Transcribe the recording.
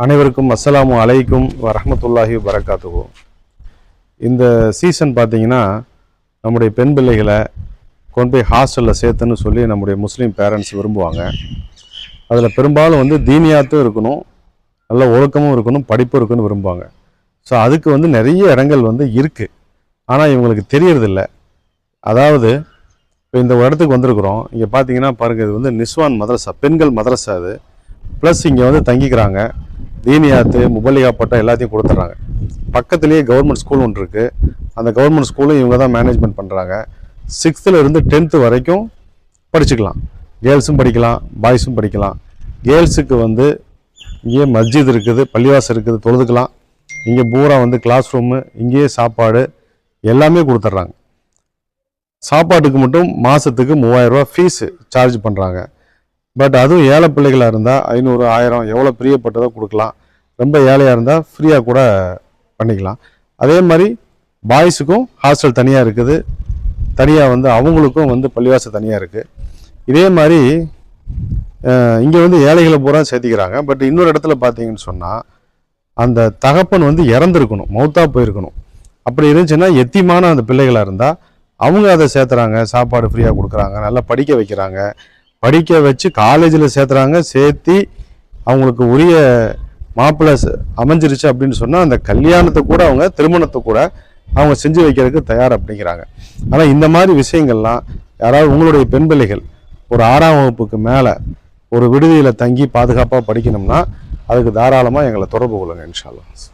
அனைவருக்கும் அஸ்ஸலாமு அலைக்கும் வரஹ்மத்துல்லாஹி வபரகாத்துஹு. இந்த சீசன் பார்த்தீங்கன்னா நம்முடைய பெண் பிள்ளைகளை கொண்டு போய் ஹாஸ்டலில் சேர்த்துன்னு சொல்லி நம்முடைய முஸ்லீம் பேரண்ட்ஸ் விரும்புவாங்க. அதில் பெரும்பாலும் தீனியாத்தும் இருக்கணும், நல்ல ஒழுக்கமும் இருக்கணும், படிப்பும் இருக்குன்னு விரும்புவாங்க. ஸோ அதுக்கு நிறைய இடங்கள் இருக்குது. ஆனால் இவங்களுக்கு தெரியறதில்ல. அதாவது இப்போ இந்த இடத்துக்கு வந்திருக்கிறோம். இங்கே பார்த்தீங்கன்னா பாருங்கள், இது நிஸ்வான் மதரசா, பெண்கள் மதரசா. அது ப்ளஸ் இங்கே தங்கிக்கிறாங்க. தீனியாத்து முபல்லிகா பட்டம் எல்லாத்தையும் கொடுத்துட்றாங்க. பக்கத்துலேயே கவர்மெண்ட் ஸ்கூல் ஒன்று இருக்குது. அந்த கவர்மெண்ட் ஸ்கூலும் இவங்க தான் மேனேஜ்மெண்ட் பண்ணுறாங்க. 6th இருந்து 10th வரைக்கும் படிச்சுக்கலாம். கேர்ள்ஸும் படிக்கலாம், பாய்ஸும் படிக்கலாம். கேர்ள்ஸுக்கு இங்கேயே மஸ்ஜித் இருக்குது, பள்ளிவாசல் இருக்குது, தொழுதுக்கலாம். இங்கே பூரா கிளாஸ் ரூமு, இங்கேயே சாப்பாடு எல்லாமே கொடுத்துட்றாங்க. சாப்பாட்டுக்கு மட்டும் மாதத்துக்கு 3000 ரூபா ஃபீஸு சார்ஜ் பண்ணுறாங்க. பட் அதுவும் ஏழை பிள்ளைகளாக இருந்தால் 500, 1000 எவ்வளோ பிரியப்பட்டதோ கொடுக்கலாம். ரொம்ப ஏழையாக இருந்தால் ஃப்ரீயாக கூட பண்ணிக்கலாம். அதே மாதிரி பாய்ஸுக்கும் ஹாஸ்டல் தனியாக இருக்குது, தனியாக அவங்களுக்கும் பள்ளிவாசல் தனியாக இருக்குது. இதே மாதிரி இங்கே ஏழைகளை பூரா சேர்த்திக்கிறாங்க. பட் இன்னொரு இடத்துல பார்த்தீங்கன்னு சொன்னால் அந்த தகப்பன் இறந்துருக்கணும், மௌத்தா போயிருக்கணும். அப்படி இருந்துச்சுன்னா எத்தியமான அந்த பிள்ளைகளாக இருந்தால் அவங்க அதை சேர்த்துறாங்க, சாப்பாடு ஃப்ரீயாக கொடுக்குறாங்க, நல்லா படிக்க வைக்கிறாங்க. படிக்க வச்சு காலேஜில் சேர்த்துறாங்க. சேர்த்தி அவங்களுக்கு உரிய மாப்பிள்ளை அமைஞ்சிருச்சு அப்படின்னு சொன்னால் அந்த கல்யாணத்தை கூட அவங்க, திருமணத்தை கூட அவங்க செஞ்சு வைக்கிறதுக்கு தயார் அப்படிங்கிறாங்க. ஆனால் இந்த மாதிரி விஷயங்கள்லாம் யாராவது உங்களுடைய பெண் பிள்ளைகள் ஒரு 6ஆம் வகுப்புக்கு மேலே ஒரு விடுதியில் தங்கி பாதுகாப்பாக படிக்கணும்னா அதுக்கு தாராளமாக எங்களை தொடர்பு கொள்ளுங்க இன்ஷா அல்லாஹ்.